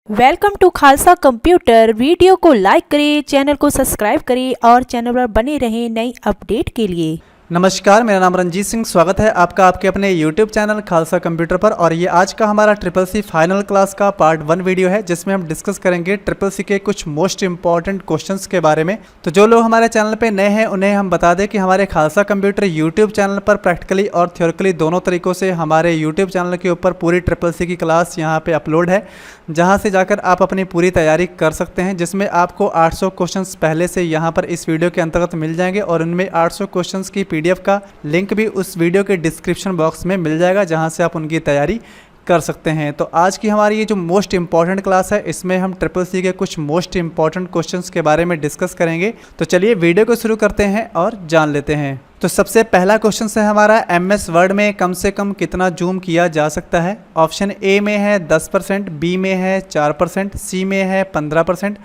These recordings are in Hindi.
Welcome to Khalsa computer. Video को लाइक करें, चैनल को सब्सक्राइब करें और चैनल पर बने रहें नई अपडेट के लिए। नमस्कार, मेरा नाम रंजीत सिंह। स्वागत है आपका आपके अपने YouTube चैनल खालसा कंप्यूटर पर। और ये आज का हमारा ट्रिपल सी फाइनल क्लास का पार्ट 1 वीडियो है, जिसमें हम डिस्कस करेंगे ट्रिपल सी के कुछ मोस्ट इंपॉर्टेंट क्वेश्चंस के बारे में। तो जो लोग हमारे चैनल पे नए हैं उन्हें हम बता दें कि हमारे खालसा कंप्यूटर YouTube चैनल पर प्रैक्टिकली और थ्योरिकली दोनों तरीक़ों से हमारे YouTube चैनल के ऊपर पूरी ट्रिपल सी की क्लास यहाँ पर अपलोड है, जहाँ से जाकर आप अपनी पूरी तैयारी कर सकते हैं, जिसमें आपको 800 क्वेश्चंस पहले से यहाँ पर इस वीडियो के अंतर्गत मिल जाएंगे और उनमें 800 क्वेश्चंस की PDF का लिंक भी उस वीडियो के डिस्क्रिप्शन बॉक्स में मिल जाएगा, जहां से आप उनकी तैयारी कर सकते हैं। तो आज की हमारी ये जो मोस्ट इंपॉर्टेंट क्लास है, इसमें हम ट्रिपल सी के कुछ मोस्ट इंपॉर्टेंट क्वेश्चंस के बारे में डिस्कस करेंगे। तो चलिए वीडियो को शुरू करते हैं और जान लेते हैं। तो सबसे पहला क्वेश्चन है हमारा, MS वर्ड में कम से कम कितना जूम किया जा सकता है। ऑप्शन ए में है 10%, बी में है 4%, सी में है 15%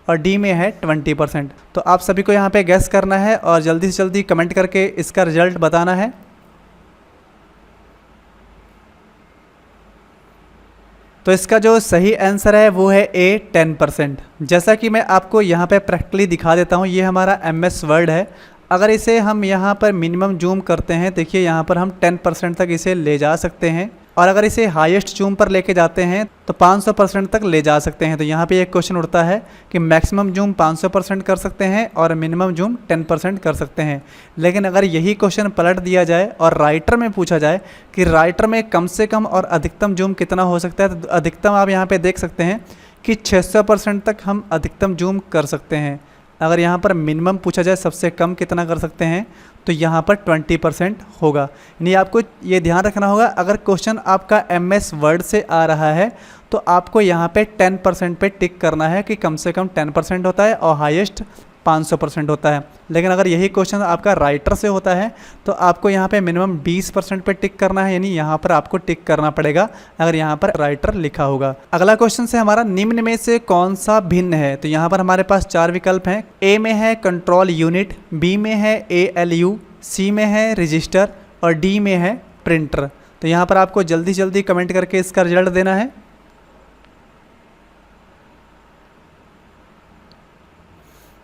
और डी में है 20%। तो आप सभी को यहाँ पे गैस करना है और जल्दी से जल्दी कमेंट करके इसका रिजल्ट बताना है। तो इसका जो सही आंसर है वो है ए 10%। जैसा कि मैं आपको यहाँ पे प्रैक्टिकली दिखा देता हूँ, ये हमारा MS वर्ड है। अगर इसे हम यहाँ पर मिनिमम जूम करते हैं, देखिए यहाँ पर हम 10% तक इसे ले जा सकते हैं, और अगर इसे हाईएस्ट जूम पर लेके जाते हैं तो 500% तक ले जा सकते हैं। तो यहाँ पे एक क्वेश्चन उठता है कि मैक्सिमम जूम 500% कर सकते हैं और मिनिमम जूम 10% कर सकते हैं। लेकिन अगर यही क्वेश्चन पलट दिया जाए और राइटर में पूछा जाए कि राइटर में कम से कम और अधिकतम जूम कितना हो सकता है, तो अधिकतम आप यहाँ पर देख सकते हैं कि 600% तक हम अधिकतम जूम कर सकते हैं। अगर यहाँ पर मिनिमम पूछा जाए सबसे कम कितना कर सकते हैं, तो यहाँ पर 20% होगा। यानी आपको ये ध्यान रखना होगा, अगर क्वेश्चन आपका MS वर्ड से आ रहा है तो आपको यहाँ पे 10% पे टिक करना है कि कम से कम 10% होता है और हाईएस्ट 500% होता है। लेकिन अगर यही क्वेश्चन आपका राइटर से होता है तो आपको यहाँ पे मिनिमम 20% पे टिक करना है, यानी यहाँ पर आपको टिक करना पड़ेगा अगर यहाँ पर राइटर लिखा होगा। अगला क्वेश्चन है हमारा, निम्न में से कौन सा भिन्न है। तो यहाँ पर हमारे पास 4 विकल्प हैं। ए में है कंट्रोल यूनिट, बी में है ALU, सी में है रजिस्टर और डी में है प्रिंटर। तो यहाँ पर आपको जल्दी जल्दी कमेंट करके इसका रिजल्ट देना है।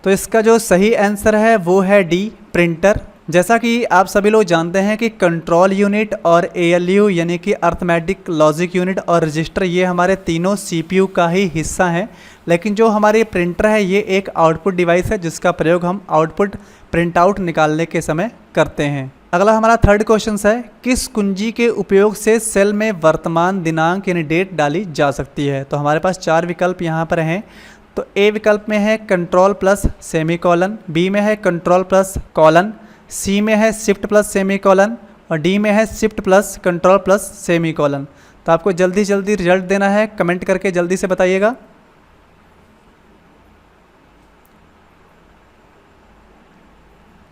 तो इसका जो सही आंसर है वो है डी, प्रिंटर। जैसा कि आप सभी लोग जानते हैं कि कंट्रोल यूनिट और ALU यानी कि अर्थमेटिक लॉजिक यूनिट और रजिस्टर, ये हमारे तीनों CPU का ही हिस्सा हैं। लेकिन जो हमारी प्रिंटर है ये एक आउटपुट डिवाइस है, जिसका प्रयोग हम आउटपुट प्रिंट आउट निकालने के समय करते हैं। अगला हमारा थर्ड क्वेश्चन है, किस कुंजी के उपयोग से सेल में वर्तमान दिनांक यानी डेट डाली जा सकती है। तो हमारे पास 4 विकल्प यहाँ पर हैं। तो ए विकल्प में है control plus semicolon, B में है कंट्रोल प्लस कॉलन, सी में है शिफ्ट प्लस सेमी कॉलन और डी में है shift plus control plus semicolon. तो आपको जल्दी जल्दी रिजल्ट देना है, कमेंट करके जल्दी से बताइएगा।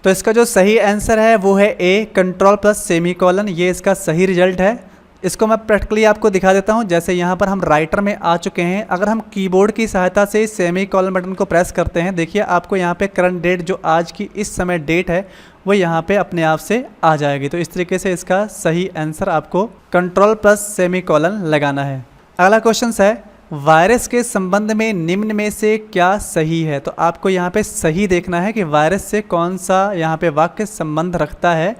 तो इसका जो सही आंसर है वो है ए, कंट्रोल प्लस सेमी कॉलन। ये इसका सही रिजल्ट है। इसको मैं प्रैक्टिकली आपको दिखा देता हूं। जैसे यहाँ पर हम राइटर में आ चुके हैं, अगर हम कीबोर्ड की सहायता से सेमी कॉलन बटन को प्रेस करते हैं, देखिए आपको यहाँ पे करंट डेट जो आज की इस समय डेट है वो यहाँ पे अपने आप से आ जाएगी। तो इस तरीके से इसका सही आंसर आपको कंट्रोल प्लस सेमी कॉलन लगाना है। अगला क्वेश्चन है, वायरस के संबंध में निम्न में से क्या सही है। तो आपको यहाँ पे सही देखना है कि वायरस से कौन सा यहाँ पे वाक्य संबंध रखता है।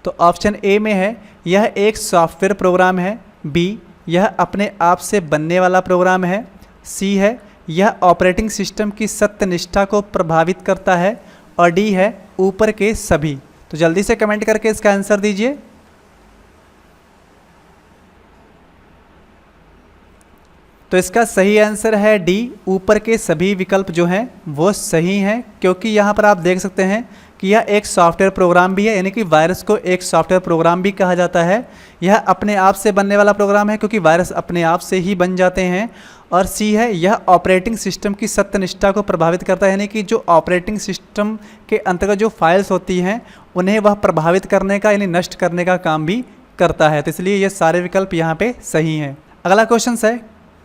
तो ऑप्शन ए में है यह एक सॉफ्टवेयर प्रोग्राम है, बी यह अपने आप से बनने वाला प्रोग्राम है, सी है यह ऑपरेटिंग सिस्टम की सत्यनिष्ठा को प्रभावित करता है और डी है ऊपर के सभी। तो जल्दी से कमेंट करके इसका आंसर दीजिए। तो इसका सही आंसर है डी, ऊपर के सभी विकल्प जो हैं वो सही हैं, क्योंकि यहाँ पर आप देख सकते हैं कि यह एक सॉफ्टवेयर प्रोग्राम भी है, यानी कि वायरस को एक सॉफ्टवेयर प्रोग्राम भी कहा जाता है। यह अपने आप से बनने वाला प्रोग्राम है, क्योंकि वायरस अपने आप से ही बन जाते हैं। और सी है यह ऑपरेटिंग सिस्टम की सत्यनिष्ठा को प्रभावित करता है, यानी कि जो ऑपरेटिंग सिस्टम के अंतर्गत जो फाइल्स होती हैं उन्हें वह प्रभावित करने का यानी नष्ट करने का काम भी करता है। तो इसलिए ये सारे विकल्प यहाँ पे सही हैं। अगला क्वेश्चन है,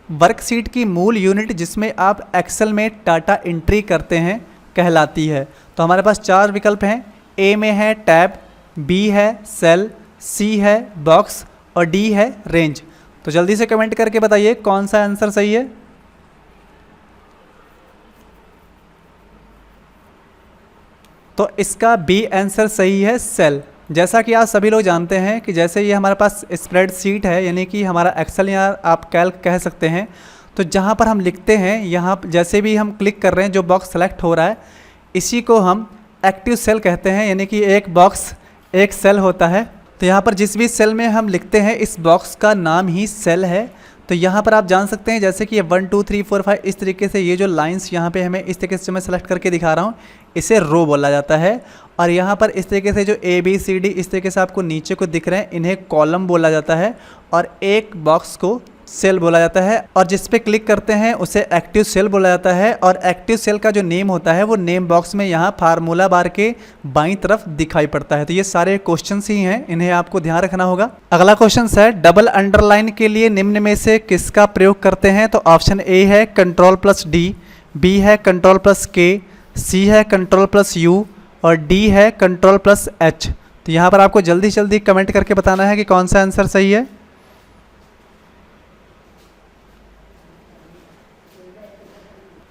वर्कशीट की मूल यूनिट जिसमें आप एक्सेल में डाटा एंट्री करते हैं कहलाती है। तो हमारे पास 4 विकल्प हैं। ए में है टैब, बी है सेल, सी है बॉक्स और डी है रेंज। तो जल्दी से कमेंट करके बताइए कौन सा आंसर सही है। तो इसका बी आंसर सही है, सेल। जैसा कि आप सभी लोग जानते हैं कि जैसे ये हमारे पास स्प्रेडशीट है, यानी कि हमारा एक्सेल या आप कैल्क कह सकते हैं, तो जहाँ पर हम लिखते हैं, यहाँ जैसे भी हम क्लिक कर रहे हैं जो बॉक्स सेलेक्ट हो रहा है इसी को हम एक्टिव सेल कहते हैं, यानी कि एक बॉक्स एक सेल होता है। तो यहाँ पर जिस भी सेल में हम लिखते हैं इस बॉक्स का नाम ही सेल है। तो यहाँ पर आप जान सकते हैं जैसे कि ये 1 2 3 4 5 इस तरीके से ये जो लाइंस यहाँ पे हमें इस तरीके से मैं सेलेक्ट करके दिखा रहा हूँ इसे रो बोला जाता है। और यहाँ पर इस तरीके से जो ABCD इस तरीके से आपको नीचे को दिख रहे हैं इन्हें कॉलम बोला जाता है और एक बॉक्स को सेल बोला जाता है। और जिस पे क्लिक करते हैं उसे एक्टिव सेल बोला जाता है। और एक्टिव सेल का जो नेम होता है वो नेम बॉक्स में यहाँ फार्मूला बार के बाईं तरफ दिखाई पड़ता है। तो ये सारे क्वेश्चंस ही हैं, इन्हें आपको ध्यान रखना होगा। अगला क्वेश्चन है डबल अंडरलाइन के लिए निम्न में से किसका प्रयोग करते हैं? तो ऑप्शन ए है Ctrl+D, बी है Ctrl+K, सी है Ctrl+U और डी है Ctrl+H। तो यहाँ पर आपको जल्दी जल्दी कमेंट करके बताना है कि कौन सा आंसर सही है।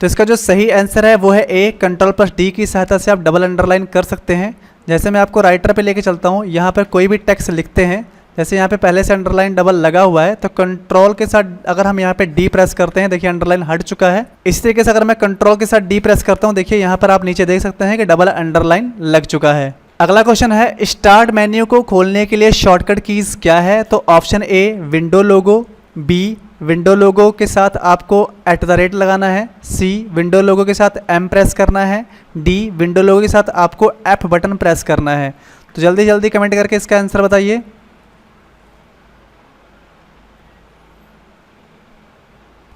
तो इसका जो सही आंसर है वो है ए, Ctrl+D की सहायता से आप डबल अंडरलाइन कर सकते हैं। जैसे मैं आपको राइटर पे लेके चलता हूँ, यहाँ पर कोई भी टेक्स्ट लिखते हैं, जैसे यहाँ पे पहले से अंडरलाइन डबल लगा हुआ है तो कंट्रोल के साथ अगर हम यहाँ पे डी प्रेस करते हैं, देखिए अंडरलाइन हट चुका है। इस तरीके से अगर मैं कंट्रोल के साथ डी प्रेस करता हूँ, देखिए यहाँ पर आप नीचे देख सकते हैं कि डबल अंडरलाइन लग चुका है। अगला क्वेश्चन है स्टार्ट मेन्यू को खोलने के लिए शॉर्टकट कीज क्या है? तो option A window logo, B window logo के साथ आपको @ लगाना है, सी विंडो लोगो के साथ M प्रेस करना है, डी विंडो लोगो के साथ आपको F बटन प्रेस करना है। तो जल्दी जल्दी कमेंट करके इसका आंसर बताइए।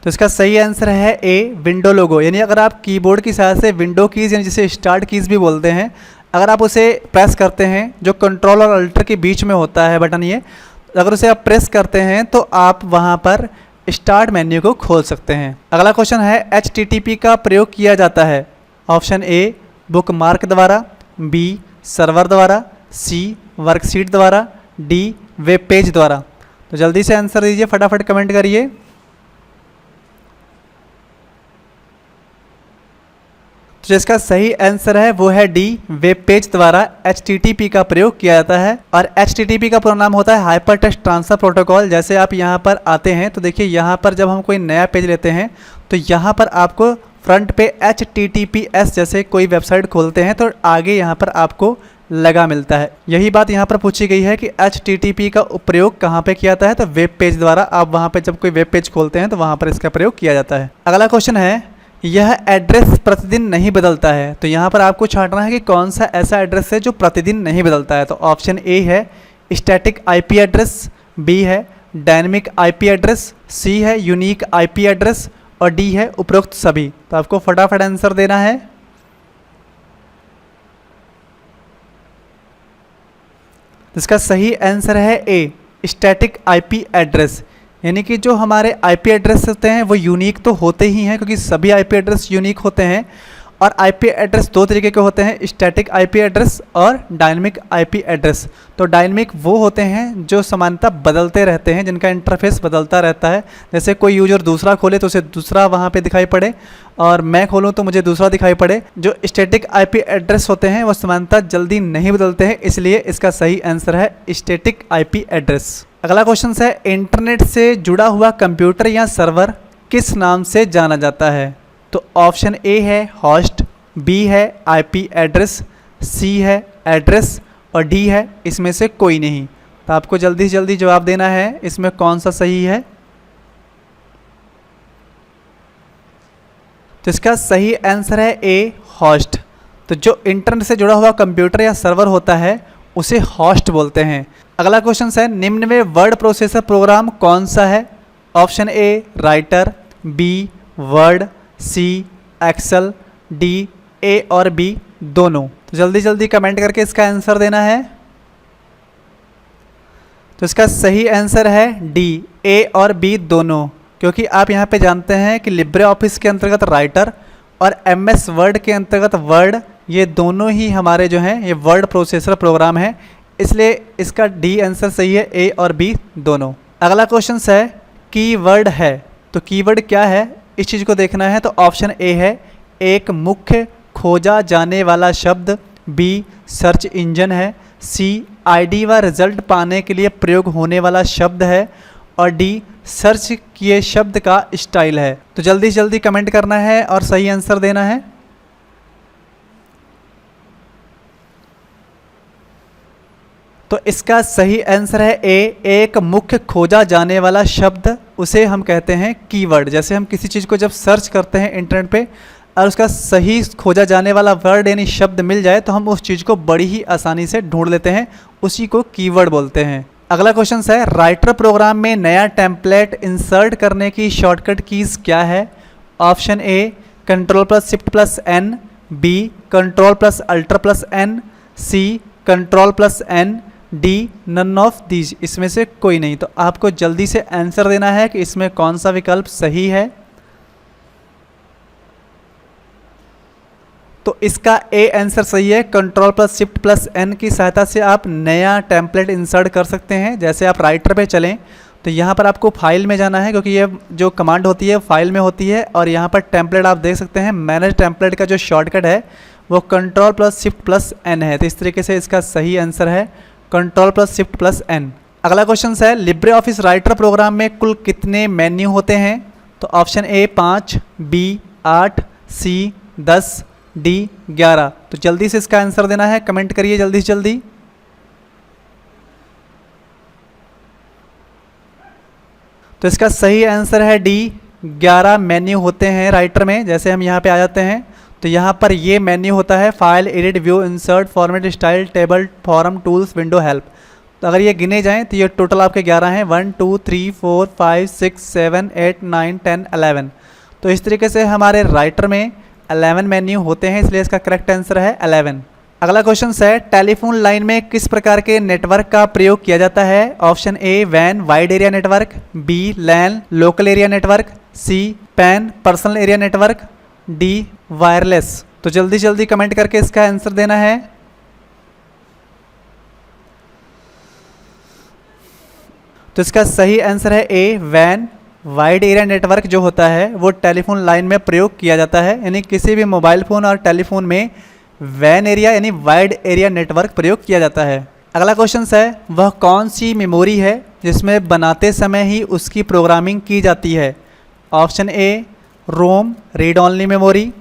तो इसका सही आंसर है ए विंडो लोगो। यानी अगर आप कीबोर्ड की सहायता से विंडो कीज़ यानी जिसे स्टार्ट कीज़ भी बोलते हैं, अगर आप उसे प्रेस करते हैं जो कंट्रोल और अल्टर के बीच में होता है बटन, ये अगर उसे आप प्रेस करते हैं तो आप वहां पर स्टार्ट मेन्यू को खोल सकते हैं। अगला क्वेश्चन है HTTP का प्रयोग किया जाता है? ऑप्शन ए बुक मार्क द्वारा, बी सर्वर द्वारा, सी वर्कशीट द्वारा, डी वेब पेज द्वारा। तो जल्दी से आंसर दीजिए, फटाफट कमेंट करिए। तो जिसका सही आंसर है वो है डी वेब पेज द्वारा HTTP का प्रयोग किया जाता है। और HTTP का पूरा नाम होता है हाइपर टेक्स्ट ट्रांसफर प्रोटोकॉल। जैसे आप यहाँ पर आते हैं तो देखिए यहाँ पर जब हम कोई नया पेज लेते हैं तो यहाँ पर आपको फ्रंट पे HTTPS जैसे कोई वेबसाइट खोलते हैं तो आगे यहाँ पर आपको लगा मिलता है। यही बात यहाँ पर पूछी गई है कि HTTP का प्रयोग कहाँ पे किया जाता है? तो वेब पेज द्वारा। आप वहाँ पे जब कोई वेब पेज खोलते हैं तो वहाँ पर इसका प्रयोग किया जाता है। अगला क्वेश्चन है यह एड्रेस प्रतिदिन नहीं बदलता है? तो यहाँ पर आपको छांटना है कि कौन सा ऐसा एड्रेस है जो प्रतिदिन नहीं बदलता है। तो ऑप्शन ए है स्टैटिक IP एड्रेस, बी है डायनेमिक IP एड्रेस, सी है यूनिक IP एड्रेस और डी है उपरोक्त सभी। तो आपको फटाफट आंसर देना है। इसका सही आंसर है ए स्टैटिक IP एड्रेस। यानी कि जो हमारे IP एड्रेस होते हैं वो यूनिक तो होते ही हैं, क्योंकि सभी IP एड्रेस यूनिक होते हैं। और IP एड्रेस दो तरीके के होते हैं, स्टैटिक IP एड्रेस और डायनेमिक IP एड्रेस। तो डायनेमिक वो होते हैं जो समानता बदलते रहते हैं, जिनका इंटरफेस बदलता रहता है। जैसे कोई यूजर दूसरा खोले तो उसे दूसरा वहाँ पे दिखाई पड़े और मैं खोलूँ तो मुझे दूसरा दिखाई पड़े। जो स्टैटिक IP एड्रेस होते हैं वो समानता जल्दी नहीं बदलते हैं, इसलिए इसका सही आंसर है स्टैटिक IP एड्रेस। अगला क्वेश्चन है इंटरनेट से जुड़ा हुआ कंप्यूटर या सर्वर किस नाम से जाना जाता है? तो ऑप्शन ए है होस्ट, बी है IP एड्रेस, सी है एड्रेस और डी है इसमें से कोई नहीं। तो आपको जल्दी से जल्दी जवाब देना है इसमें कौन सा सही है। तो इसका सही आंसर है ए होस्ट। तो जो इंटरनेट से जुड़ा हुआ कंप्यूटर या सर्वर होता है उसे होस्ट बोलते हैं। अगला क्वेश्चन है निम्न में वर्ड प्रोसेसर प्रोग्राम कौन सा है? Option A Writer, B Word, C Excel, D A और बी दोनों। तो जल्दी जल्दी कमेंट करके इसका आंसर देना है। तो इसका सही आंसर है डी ए और बी दोनों, क्योंकि आप यहाँ पे जानते हैं कि लिब्रे ऑफिस के अंतर्गत राइटर और MS वर्ड के अंतर्गत वर्ड, ये दोनों ही हमारे जो हैं ये वर्ड प्रोसेसर प्रोग्राम है, इसलिए इसका डी आंसर सही है, ए और बी दोनों। अगला क्वेश्चन है कीवर्ड है। तो कीवर्ड क्या है इस चीज़ को देखना है। तो ऑप्शन ए है एक मुख्य खोजा जाने वाला शब्द, बी सर्च इंजन है, सी आईडी व रिजल्ट पाने के लिए प्रयोग होने वाला शब्द है और डी सर्च किए शब्द का स्टाइल है। तो जल्दी से जल्दी कमेंट करना है और सही आंसर देना है। तो इसका सही आंसर है ए, एक मुख्य खोजा जाने वाला शब्द, उसे हम कहते हैं कीवर्ड। जैसे हम किसी चीज़ को जब सर्च करते हैं इंटरनेट पे और उसका सही खोजा जाने वाला वर्ड यानी शब्द मिल जाए तो हम उस चीज़ को बड़ी ही आसानी से ढूंढ लेते हैं, उसी को कीवर्ड बोलते हैं। अगला क्वेश्चन है, राइटर प्रोग्राम में नया टेम्पलेट इंसर्ट करने की शॉर्टकट कीज़ क्या है? Option A Ctrl+Shift+N, B Ctrl+Alt+N, C Ctrl+N, D none of these. इसमें से कोई नहीं। तो आपको जल्दी से आंसर देना है कि इसमें कौन सा विकल्प सही है। तो इसका ए आंसर सही है। Ctrl+Shift+N की सहायता से आप नया टेम्पलेट इंसर्ट कर सकते हैं। जैसे आप राइटर पे चलें तो यहाँ पर आपको फाइल में जाना है, क्योंकि ये जो कमांड होती है फाइल में होती है, और यहाँ पर टेम्पलेट आप देख सकते हैं। मैनेज टेम्पलेट का जो शॉर्टकट है वो Ctrl+Shift+N है। तो इस तरीके से इसका सही आंसर है Ctrl+Shift+N। अगला क्वेश्चन है, लिब्रे ऑफिस राइटर प्रोग्राम में कुल कितने मेन्यू होते हैं? तो option A 5, B 8, C 10, D 11। तो जल्दी से इसका आंसर देना है, कमेंट करिए जल्दी से जल्दी। तो इसका सही आंसर है डी, 11 मेन्यू होते हैं राइटर में। जैसे हम यहाँ पे आ जाते हैं तो यहाँ पर ये मेन्यू होता है, file, edit, view, insert, format, style, table, form, tools, window, help. तो अगर ये गिने जाएँ तो ये टोटल आपके 11 हैं, 1 2 3 4 5 6 7 8 9 10 11। तो इस तरीके से हमारे राइटर में 11 मेन्यू होते हैं, इसलिए इसका करेक्ट आंसर है 11। अगला क्वेश्चन है, टेलीफोन लाइन में किस प्रकार के नेटवर्क का प्रयोग किया जाता है? ऑप्शन ए वैन wide area network, B LAN local area network, C PAN personal area network, D wireless. तो जल्दी जल्दी कमेंट करके इसका आंसर देना है। तो इसका सही आंसर है ए वैन वाइड एरिया नेटवर्क जो होता है वो टेलीफोन लाइन में प्रयोग किया जाता है, यानी किसी भी मोबाइल फ़ोन और टेलीफोन में वैन एरिया यानी वाइड एरिया नेटवर्क प्रयोग किया जाता है। अगला क्वेश्चन है, वह कौन सी मेमोरी है जिसमें बनाते समय ही उसकी प्रोग्रामिंग की जाती है? Option A ROM read only memory,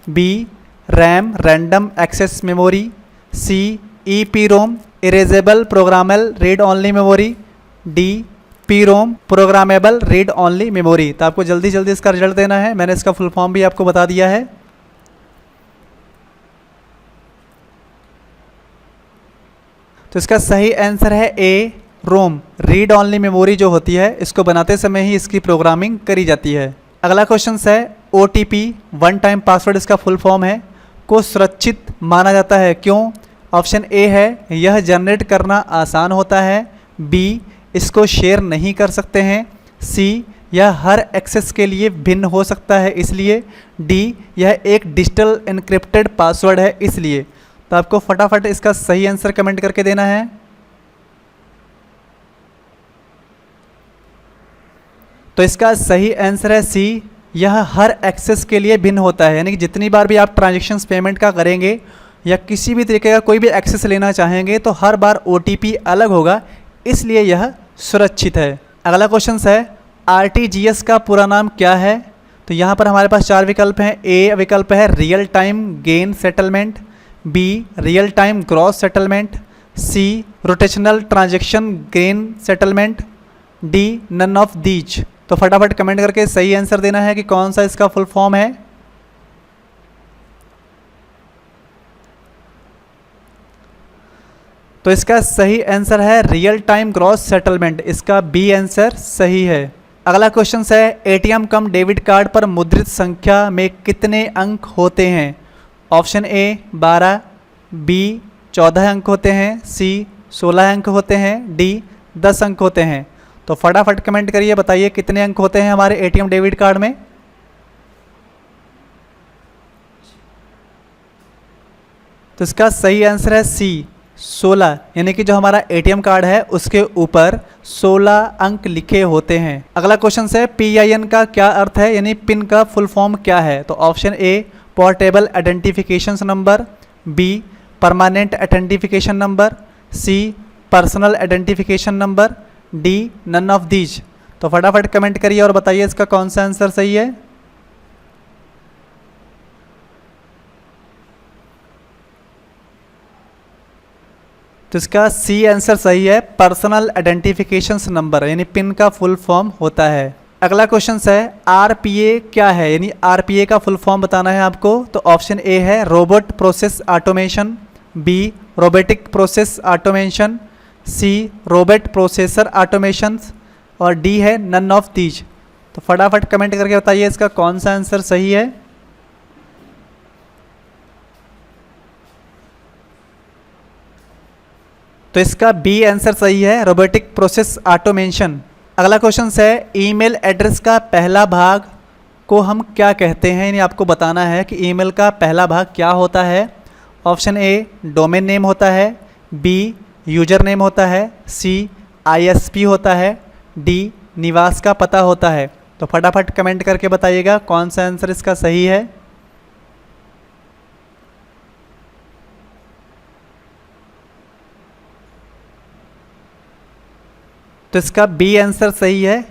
B RAM random access memory, C E ROM erasable programmable read only memory, D P ROM programmable read only memory. तो आपको जल्दी जल्दी इसका रिजल्ट देना है। मैंने इसका फुल फॉर्म भी आपको बता दिया है। तो इसका सही आंसर है ए रोम रीड ऑनली मेमोरी जो होती है इसको बनाते समय ही इसकी प्रोग्रामिंग करी जाती है। अगला क्वेश्चन है, OTP वन टाइम पासवर्ड इसका फुल फॉर्म है को सुरक्षित माना जाता है, क्यों? ऑप्शन ए है यह जनरेट करना आसान होता है, बी इसको शेयर नहीं कर सकते हैं, सी यह हर एक्सेस के लिए भिन्न हो सकता है इसलिए, डी यह एक डिजिटल एन्क्रिप्टेड पासवर्ड है इसलिए। तो आपको फटाफट इसका सही आंसर कमेंट करके देना है। तो इसका सही आंसर है सी, यह हर एक्सेस के लिए भिन्न होता है, यानी कि जितनी बार भी आप ट्रांजैक्शंस पेमेंट का करेंगे या किसी भी तरीके का कोई भी एक्सेस लेना चाहेंगे तो हर बार OTP अलग होगा, इसलिए यह सुरक्षित है। अगला क्वेश्चन है, RTGS का पूरा नाम क्या है? तो यहाँ पर हमारे पास 4 विकल्प हैं। ए विकल्प है real time gain settlement, B real time gross settlement, C rotational transaction gain settlement, D none of these. तो फटाफट कमेंट करके सही आंसर देना है कि कौन सा इसका फुल फॉर्म है। तो इसका सही आंसर है रियल टाइम ग्रॉस सेटलमेंट, इसका बी आंसर सही है। अगला क्वेश्चन है, ATM कम डेबिट कार्ड पर मुद्रित संख्या में कितने अंक होते हैं? ऑप्शन ए 12, बी 14 अंक होते हैं, सी 16 अंक होते हैं, डी 10 अंक होते हैं। तो फटाफट कमेंट करिए, बताइए कितने अंक होते हैं हमारे ATM डेबिट कार्ड में। तो इसका सही आंसर है सी 16, यानी कि जो हमारा ATM कार्ड है उसके ऊपर 16 अंक लिखे होते हैं। अगला क्वेश्चन है, PIN का क्या अर्थ है, यानी पिन का फुल फॉर्म क्या है? तो option A portable identification number, B permanent identification number, C personal identification number, D none of these. तो फटाफट कमेंट करिए और बताइए इसका कौन सा आंसर सही है। तो इसका सी आंसर सही है, पर्सनल आइडेंटिफिकेशन नंबर यानी पिन का फुल फॉर्म होता है। अगला क्वेश्चन है आरपीए क्या है, यानी आरपीए का फुल फॉर्म बताना है आपको। तो ऑप्शन ए है robot process automation, B robotic process automation, C robot processor automation और डी है नन ऑफ दीज। तो फटाफट कमेंट करके बताइए इसका कौन सा आंसर सही है। तो इसका बी आंसर सही है, रोबोटिक प्रोसेस ऑटोमेशन। अगला क्वेश्चन है ईमेल एड्रेस का पहला भाग को हम क्या कहते हैं, यानी आपको बताना है कि ईमेल का पहला भाग क्या होता है। ऑप्शन ए डोमेन नेम होता है, बी यूजर नेम होता है, सी आईएसपी होता है, डी निवास का पता होता है। तो फटाफट कमेंट करके बताइएगा कौन सा आंसर इसका सही है। तो इसका बी आंसर सही है,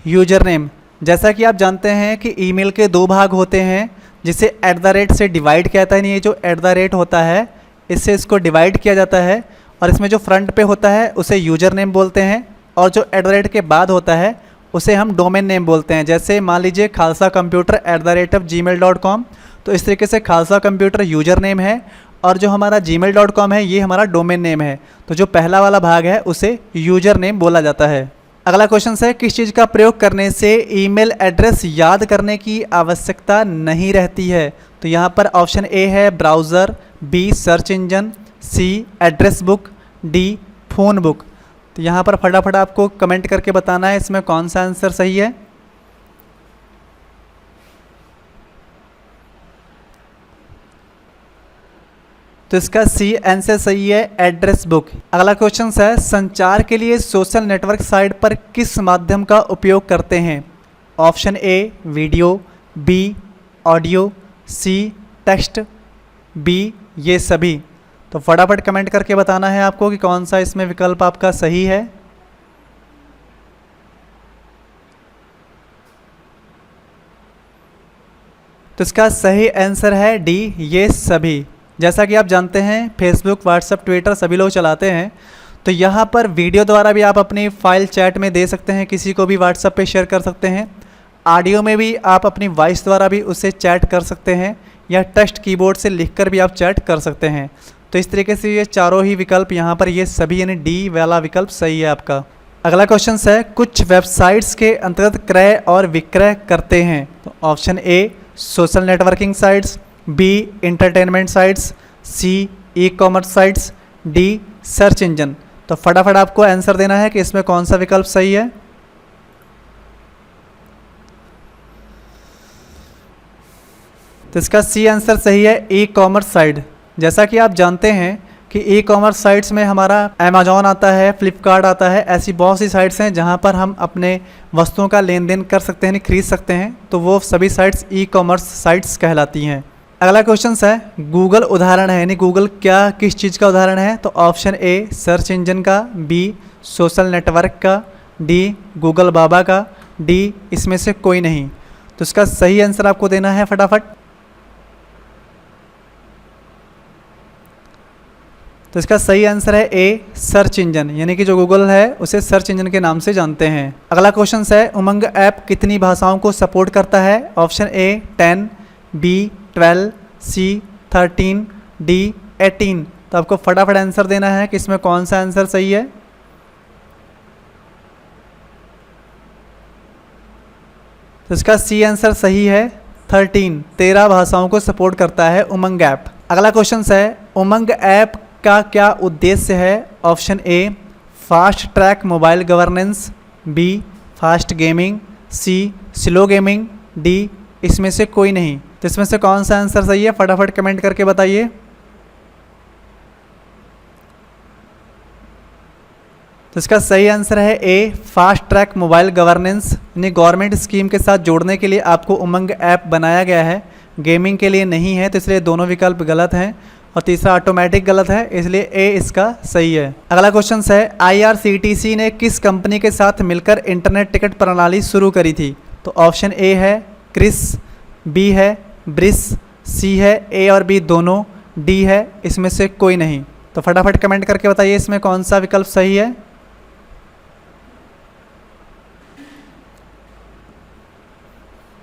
यूजर नेम। जैसा कि आप जानते हैं कि ईमेल के दो भाग होते हैं, जिसे @ से डिवाइड किया जाता है। ये जो @ होता है इससे इसको डिवाइड किया जाता है और इसमें जो फ्रंट पे होता है उसे यूजर नेम बोलते हैं और जो @ के बाद होता है उसे हम डोमेन नेम बोलते हैं। जैसे मान लीजिए खालसा कंप्यूटर @gmail.com, तो इस तरीके से खालसा कंप्यूटर यूजर नेम है और जो हमारा gmail.com है ये हमारा डोमेन नेम है। तो जो पहला वाला भाग है उसे यूजर नेम बोला जाता है। अगला क्वेश्चन है किस चीज़ का प्रयोग करने से ईमेल एड्रेस याद करने की आवश्यकता नहीं रहती है। तो यहाँ पर ऑप्शन ए है browser, B search engine, C address book, D phone book. तो यहाँ पर फटाफट आपको कमेंट करके बताना है इसमें कौन सा आंसर सही है। तो इसका सी आंसर सही है, एड्रेस बुक। अगला क्वेश्चन है संचार के लिए सोशल नेटवर्क साइट पर किस माध्यम का उपयोग करते हैं। Option A video, B audio, C text, B ये सभी। तो फटाफट कमेंट करके बताना है आपको कि कौन सा इसमें विकल्प आपका सही है। तो इसका सही आंसर है डी ये सभी। जैसा कि आप जानते हैं फेसबुक, व्हाट्सएप, ट्विटर सभी लोग चलाते हैं, तो यहाँ पर वीडियो द्वारा भी आप अपनी फ़ाइल चैट में दे सकते हैं, किसी को भी व्हाट्सएप पे शेयर कर सकते हैं। ऑडियो में भी आप अपनी वॉइस द्वारा भी उससे चैट कर सकते हैं या टेक्स्ट कीबोर्ड से लिखकर भी आप चैट कर सकते हैं। तो इस तरीके से ये चारों ही विकल्प यहाँ पर ये सभी यानी डी वाला विकल्प सही है आपका। अगला क्वेश्चन है कुछ वेबसाइट्स के अंतर्गत क्रय और विक्रय करते हैं। तो option A social networking sites, B entertainment sites, C ecommerce sites, D search engine. तो फटाफट आपको आंसर देना है कि इसमें कौन सा विकल्प सही है। तो इसका सी आंसर सही है, ई कॉमर्स साइट। जैसा कि आप जानते हैं कि ई कॉमर्स साइट्स में हमारा अमेजॉन आता है, फ्लिपकार्ट आता है, ऐसी बहुत सी साइट्स हैं जहां पर हम अपने वस्तुओं का लेन देन कर सकते हैं, खरीद सकते हैं। तो वो सभी साइट्स ई कॉमर्स साइट्स कहलाती हैं। अगला क्वेश्चन है गूगल उदाहरण है, यानी गूगल क्या किस चीज़ का उदाहरण है। तो ऑप्शन ए सर्च इंजन का, बी सोशल नेटवर्क का, डी गूगल बाबा का, डी इसमें से कोई नहीं। तो इसका सही आंसर आपको देना है फटाफट। तो इसका सही आंसर है ए सर्च इंजन, यानी कि जो गूगल है उसे सर्च इंजन के नाम से जानते हैं। अगला क्वेश्चन है उमंग ऐप कितनी भाषाओं को सपोर्ट करता है। Option A 10, B 12, C 13, D 18। तो आपको फटाफट आंसर देना है कि इसमें कौन सा आंसर सही है। तो इसका सी आंसर सही है, 13 भाषाओं को सपोर्ट करता है उमंग ऐप। अगला क्वेश्चन है उमंग ऐप का क्या उद्देश्य है। Option A fast track mobile governance, B fast gaming, C slow gaming, D इसमें से कोई नहीं। तो इसमें से कौन सा आंसर सही है, फटाफट कमेंट करके बताइए। तो इसका सही आंसर है ए फास्ट ट्रैक मोबाइल गवर्नेंस, यानी गवर्नमेंट स्कीम के साथ जोड़ने के लिए आपको उमंग ऐप बनाया गया है, गेमिंग के लिए नहीं है। तो इसलिए दोनों विकल्प गलत हैं। और तीसरा ऑटोमेटिक गलत है, इसलिए ए इसका सही है। अगला क्वेश्चन है IRCTC ने किस कंपनी के साथ मिलकर इंटरनेट टिकट प्रणाली शुरू करी थी? तो ऑप्शन ए है क्रिस, बी है ब्रिस, सी है ए और बी दोनों, डी है इसमें से कोई नहीं। तो फटाफट कमेंट करके बताइए इसमें कौन सा विकल्प सही है।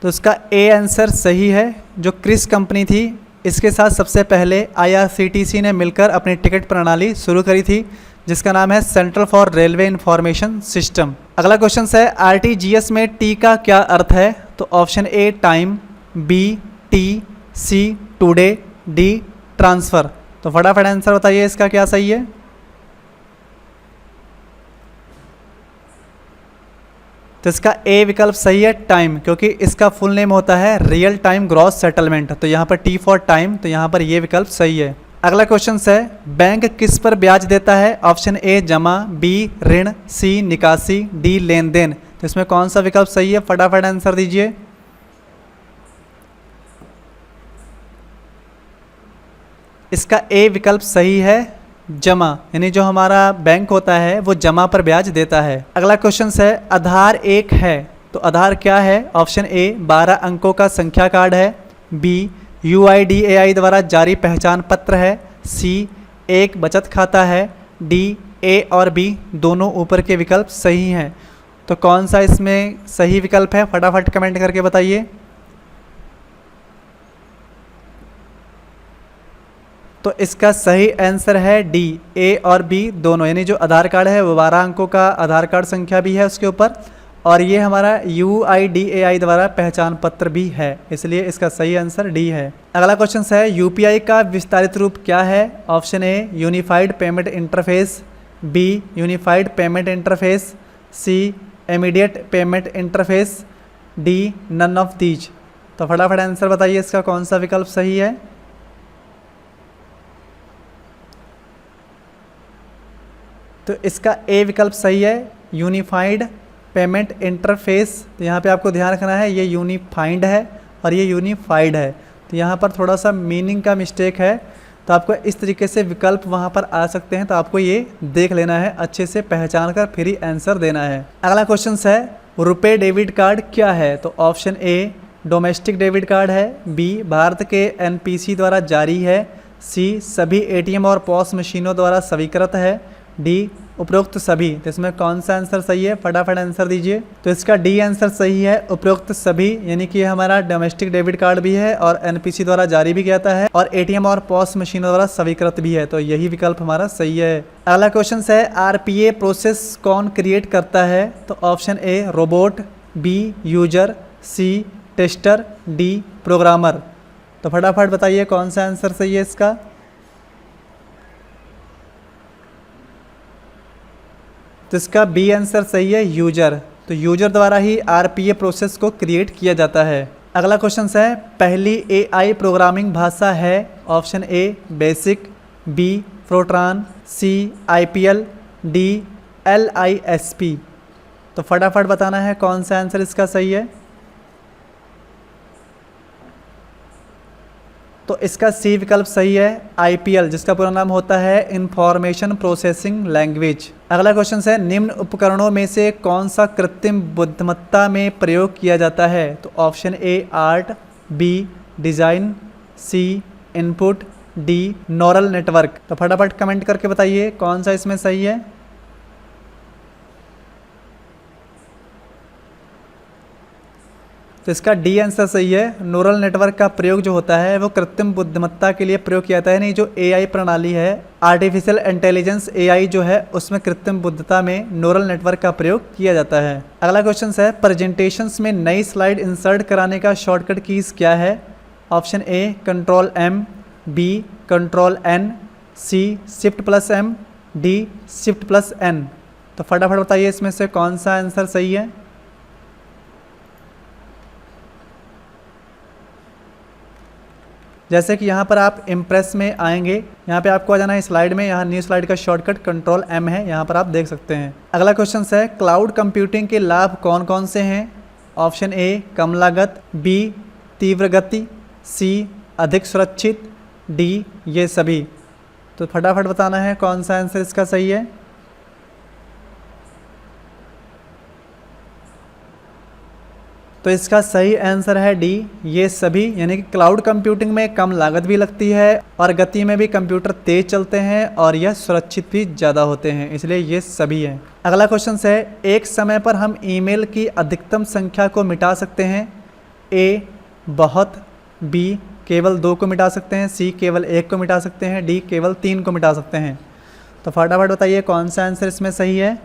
तो इसका ए आंसर सही है। जो क्रिस कंपनी थी इसके साथ सबसे पहले IRCTC ने मिलकर अपनी टिकट प्रणाली शुरू करी थी, जिसका नाम है central for railway information system. अगला क्वेश्चन है RTGS में टी का क्या अर्थ है? तो option A time, B T, C today, D transfer. तो फटाफट आंसर बताइए इसका क्या सही है। तो इसका ए विकल्प सही है टाइम, क्योंकि इसका फुल नेम होता है रियल टाइम ग्रॉस सेटलमेंट। तो यहाँ पर टी फॉर टाइम, तो यहाँ पर ये विकल्प सही है। अगला क्वेश्चन है बैंक किस पर ब्याज देता है? ऑप्शन ए जमा, बी ऋण, सी निकासी, डी लेन देन। तो इसमें कौन सा विकल्प सही है? फटाफट आंसर दीजिए। इसका ए विकल्प सही है जमा, यानी जो हमारा बैंक होता है वो जमा पर ब्याज देता है। अगला क्वेश्चन है आधार एक है, तो आधार क्या है? ऑप्शन ए 12 अंकों का संख्या कार्ड है, बी UIDAI द्वारा जारी पहचान पत्र है, सी एक बचत खाता है, डी ए और बी दोनों ऊपर के विकल्प सही हैं। तो कौन सा इसमें सही विकल्प है? फटाफट कमेंट करके बताइए। तो इसका सही आंसर है डी, ए और बी दोनों, यानी जो आधार कार्ड है वो 12 अंकों का आधार कार्ड संख्या भी है उसके ऊपर, और ये हमारा UIDAI द्वारा पहचान पत्र भी है, इसलिए इसका सही आंसर डी है। अगला क्वेश्चन है UPI का विस्तारित रूप क्या है? Option A unified payment interface, B unified payment interface, C immediate payment interface, D none of these. तो फटाफट आंसर बताइए इसका कौन सा विकल्प सही है। तो इसका ए विकल्प सही है यूनिफाइड पेमेंट इंटरफेस। तो यहाँ पे आपको ध्यान रखना है ये यूनिफाइड है और ये यूनिफाइड है, तो यहाँ पर थोड़ा सा मीनिंग का मिस्टेक है, तो आपको इस तरीके से विकल्प वहाँ पर आ सकते हैं, तो आपको ये देख लेना है, अच्छे से पहचान कर फिर ही आंसर देना है। अगला क्वेश्चन है रुपे डेबिट कार्ड क्या है? तो ऑप्शन ए डोमेस्टिक डेबिट कार्ड है, बी भारत के NPC द्वारा जारी है, सी सभी ATM और POS मशीनों द्वारा स्वीकृत है, डी उपरोक्त सभी। तो इसमें कौन सा आंसर सही है? फटाफट आंसर दीजिए। तो इसका डी आंसर सही है उपरोक्त सभी, यानी कि हमारा डोमेस्टिक डेबिट कार्ड भी है और NPC द्वारा जारी भी किया जाता है और ATM और POS मशीनों द्वारा स्वीकृत भी है, तो यही विकल्प हमारा सही है। अगला क्वेश्चन है RPA प्रोसेस कौन क्रिएट करता है? तो option A robot, B user, C tester, D programmer. तो फटाफट बताइए कौन सा आंसर सही है इसका। तो इसका बी आंसर सही है यूजर। तो यूजर द्वारा ही RPA प्रोसेस को क्रिएट किया जाता है। अगला क्वेश्चन है पहली AI प्रोग्रामिंग भाषा है? Option A BASIC, B Fortran, C IPL, D LISP। तो फटाफट बताना है कौन सा आंसर इसका सही है। तो इसका सी विकल्प सही है IPL, जिसका पूरा नाम होता है इंफॉर्मेशन प्रोसेसिंग लैंग्वेज। अगला क्वेश्चन है निम्न उपकरणों में से कौन सा कृत्रिम बुद्धिमत्ता में प्रयोग किया जाता है? तो option A art, B design, C input, D neural network. तो फटाफट कमेंट करके बताइए कौन सा इसमें सही है। तो इसका डी आंसर सही है। न्यूरल नेटवर्क का प्रयोग जो होता है वो कृत्रिम बुद्धिमत्ता के लिए प्रयोग किया जाता है, नहीं जो AI प्रणाली है आर्टिफिशियल इंटेलिजेंस AI जो है उसमें कृत्रिम बुद्धिमत्ता में न्यूरल नेटवर्क का प्रयोग किया जाता है। अगला क्वेश्चन है प्रेजेंटेशंस में नई स्लाइड इंसर्ट कराने का शॉर्टकट कीज क्या है? Option A Ctrl+M, B Ctrl+N, C Shift+M, D Shift+N। तो फटाफट बताइए इसमें से कौन सा आंसर सही है। जैसे कि यहाँ पर आप इम्प्रेस में आएंगे, यहाँ पे आपको आ जाना है स्लाइड में, यहाँ न्यू स्लाइड का शॉर्टकट Ctrl+M है, यहाँ पर आप देख सकते हैं। अगला क्वेश्चन है क्लाउड कंप्यूटिंग के लाभ कौन कौन से हैं? ऑप्शन ए कम लागत, बी तीव्र गति, सी अधिक सुरक्षित, डी ये सभी। तो फटाफट बताना है कौन सा आंसर इसका सही है। तो इसका सही आंसर है डी ये सभी, यानी कि क्लाउड कंप्यूटिंग में कम लागत भी लगती है और गति में भी कंप्यूटर तेज चलते हैं और यह सुरक्षित भी ज़्यादा होते हैं, इसलिए ये सभी है। अगला क्वेश्चन है, एक समय पर हम ईमेल की अधिकतम संख्या को मिटा सकते हैं। ए बहुत, बी केवल 2 को मिटा सकते हैं, सी केवल 1 को मिटा सकते हैं, डी केवल 3 को मिटा सकते हैं। तो फटाफट बताइए कौन सा आंसर इसमें सही है।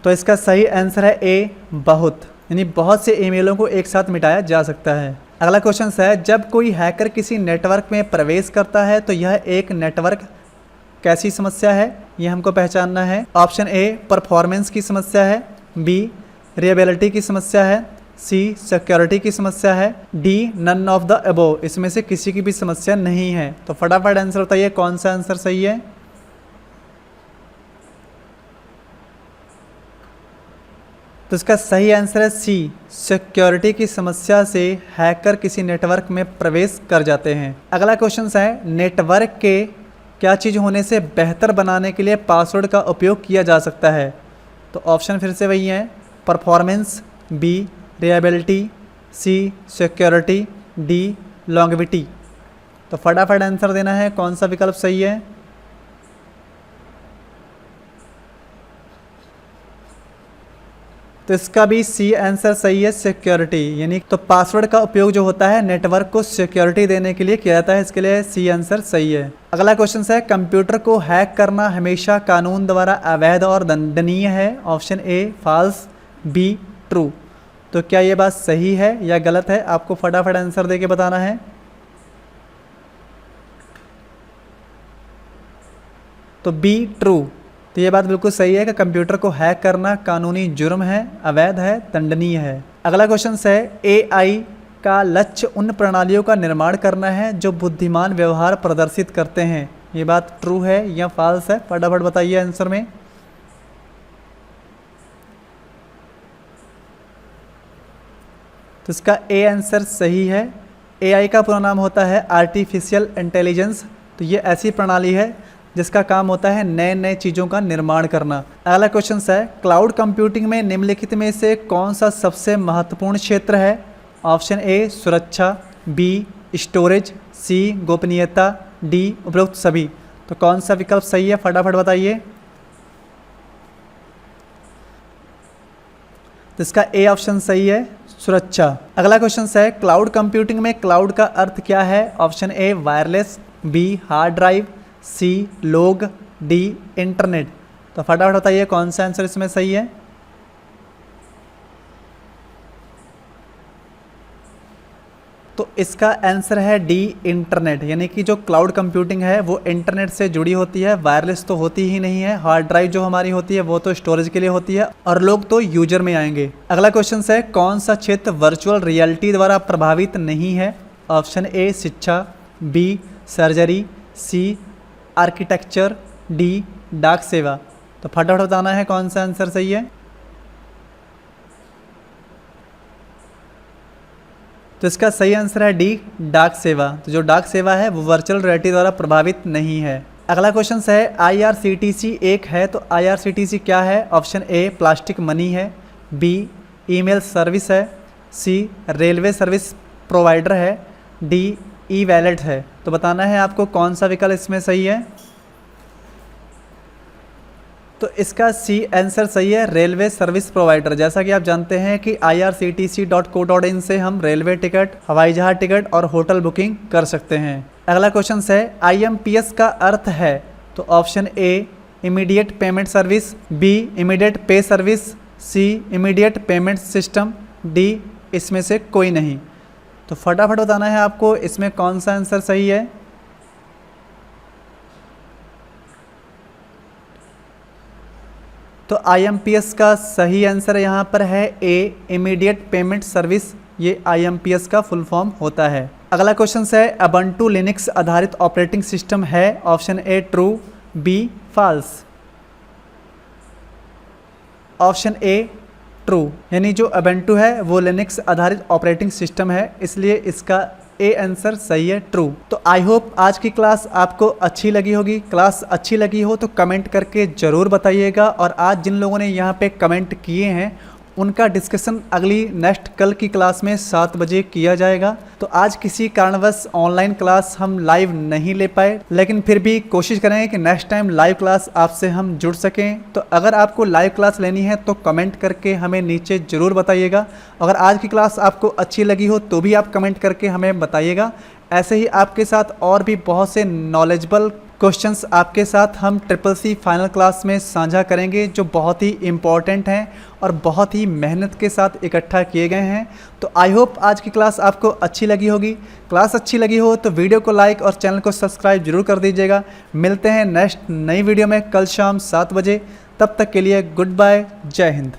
तो इसका सही आंसर है ए बहुत, यानी बहुत से ईमेलों को एक साथ मिटाया जा सकता है। अगला क्वेश्चन है, जब कोई हैकर किसी नेटवर्क में प्रवेश करता है तो यह एक नेटवर्क कैसी समस्या है, यह हमको पहचानना है। ऑप्शन ए परफॉर्मेंस की समस्या है, बी रिलायबिलिटी की समस्या है, सी सिक्योरिटी की समस्या है, D none of the above, इसमें से किसी की भी समस्या नहीं है। तो फटाफट आंसर बताइए कौन सा आंसर सही है। तो इसका सही आंसर है सी सिक्योरिटी की समस्या से हैकर किसी नेटवर्क में प्रवेश कर जाते हैं। अगला क्वेश्चन है, नेटवर्क के क्या चीज़ होने से बेहतर बनाने के लिए पासवर्ड का उपयोग किया जा सकता है। तो ऑप्शन फिर से वही हैं, परफॉर्मेंस, बी रिलायबिलिटी, सी सिक्योरिटी, डी लॉन्गेविटी। तो फटाफट आंसर देना है कौन सा विकल्प सही है। तो इसका भी सी आंसर सही है, सिक्योरिटी, यानी तो पासवर्ड का उपयोग जो होता है नेटवर्क को सिक्योरिटी देने के लिए किया जाता है, इसके लिए सी आंसर सही है। अगला क्वेश्चन है, कंप्यूटर को हैक करना हमेशा कानून द्वारा अवैध और दंडनीय है। Option A false, B true. तो क्या ये बात सही है या गलत है, आपको फटाफट आंसर देके बताना है। तो बी ट्रू, तो ये बात बिल्कुल सही है कि कंप्यूटर को हैक करना कानूनी जुर्म है, अवैध है, दंडनीय है। अगला क्वेश्चन है, एआई का लक्ष्य उन प्रणालियों का निर्माण करना है जो बुद्धिमान व्यवहार प्रदर्शित करते हैं। ये बात ट्रू है या फॉल्स है, फटाफट बताइए आंसर में। तो इसका ए आंसर सही है। एआई का पूरा नाम होता है आर्टिफिशियल इंटेलिजेंस। तो ये ऐसी प्रणाली है जिसका काम होता है नए नए चीज़ों का निर्माण करना। अगला क्वेश्चन है, क्लाउड कंप्यूटिंग में निम्नलिखित में से कौन सा सबसे महत्वपूर्ण क्षेत्र है। ऑप्शन ए सुरक्षा, बी स्टोरेज, सी गोपनीयता, डी उपरोक्त सभी। तो कौन सा विकल्प सही है, फटाफट बताइए। तो इसका ए ऑप्शन सही है, सुरक्षा। अगला क्वेश्चन है, क्लाउड कंप्यूटिंग में क्लाउड का अर्थ क्या है। Option A wireless, B hard drive, C log, D internet. तो फटाफट बताइए कौन सा आंसर इसमें सही है। तो इसका आंसर है डी इंटरनेट, यानी कि जो क्लाउड कंप्यूटिंग है वो इंटरनेट से जुड़ी होती है, वायरलेस तो होती ही नहीं है। हार्ड ड्राइव जो हमारी होती है वो तो स्टोरेज के लिए होती है और लोग तो यूजर में आएंगे। अगला क्वेश्चन है, कौन सा क्षेत्र वर्चुअल रियलिटी द्वारा प्रभावित नहीं है। ऑप्शन ए शिक्षा, बी सर्जरी, सी आर्किटेक्चर, डी डाक सेवा। तो फटाफट बताना है कौन सा आंसर सही है। तो इसका सही आंसर है डी डाक सेवा। तो जो डाक सेवा है वो वर्चुअल रियलिटी द्वारा प्रभावित नहीं है। अगला क्वेश्चन है, IRCTC एक है तो IRCTC क्या है। ऑप्शन ए प्लास्टिक मनी है, बी ईमेल सर्विस है, सी रेलवे सर्विस प्रोवाइडर है, डी ई वैलेट है। तो बताना है आपको कौन सा विकल्प इसमें सही है। तो इसका सी आंसर सही है, रेलवे सर्विस प्रोवाइडर। जैसा कि आप जानते हैं कि irctc.co.in से हम रेलवे टिकट, हवाई जहाज टिकट और होटल बुकिंग कर सकते हैं। अगला क्वेश्चन है, IMPS का अर्थ है। तो ऑप्शन ए immediate payment service, B immediate पे सर्विस, सी इमीडिएट पेमेंट सिस्टम, डी इसमें से कोई नहीं। तो फटाफट बताना है आपको इसमें कौन सा आंसर सही है। तो IMPS का सही आंसर यहाँ पर है ए इमीडिएट पेमेंट सर्विस, ये IMPS का फुल फॉर्म होता है। अगला क्वेश्चन है, अबंटू लिनक्स आधारित ऑपरेटिंग सिस्टम है। Option A true, B false. Option A true, यानी जो उबुंटू है वो लिनक्स आधारित ऑपरेटिंग सिस्टम है, इसलिए इसका ए आंसर सही है, ट्रू। तो आई होप आज की क्लास आपको अच्छी लगी होगी। क्लास अच्छी लगी हो तो कमेंट करके ज़रूर बताइएगा, और आज जिन लोगों ने यहाँ पे कमेंट किए हैं उनका डिस्कशन अगली नेक्स्ट कल की क्लास में 7 बजे किया जाएगा। तो आज किसी कारणवश ऑनलाइन क्लास हम लाइव नहीं ले पाए, लेकिन फिर भी कोशिश करेंगे कि नेक्स्ट टाइम लाइव क्लास आपसे हम जुड़ सकें। तो अगर आपको लाइव क्लास लेनी है तो कमेंट करके हमें नीचे ज़रूर बताइएगा। अगर आज की क्लास आपको अच्छी लगी हो तो भी आप कमेंट करके हमें बताइएगा। ऐसे ही आपके साथ और भी बहुत से नॉलेजेबल क्वेश्चंस आपके साथ हम CCC फाइनल क्लास में साझा करेंगे, जो बहुत ही इम्पॉर्टेंट हैं और बहुत ही मेहनत के साथ इकट्ठा किए गए हैं। तो आई होप आज की क्लास आपको अच्छी लगी होगी। क्लास अच्छी लगी हो तो वीडियो को लाइक और चैनल को सब्सक्राइब जरूर कर दीजिएगा। मिलते हैं नेक्स्ट नई वीडियो में कल शाम 7 बजे। तब तक के लिए गुड बाय, जय हिंद।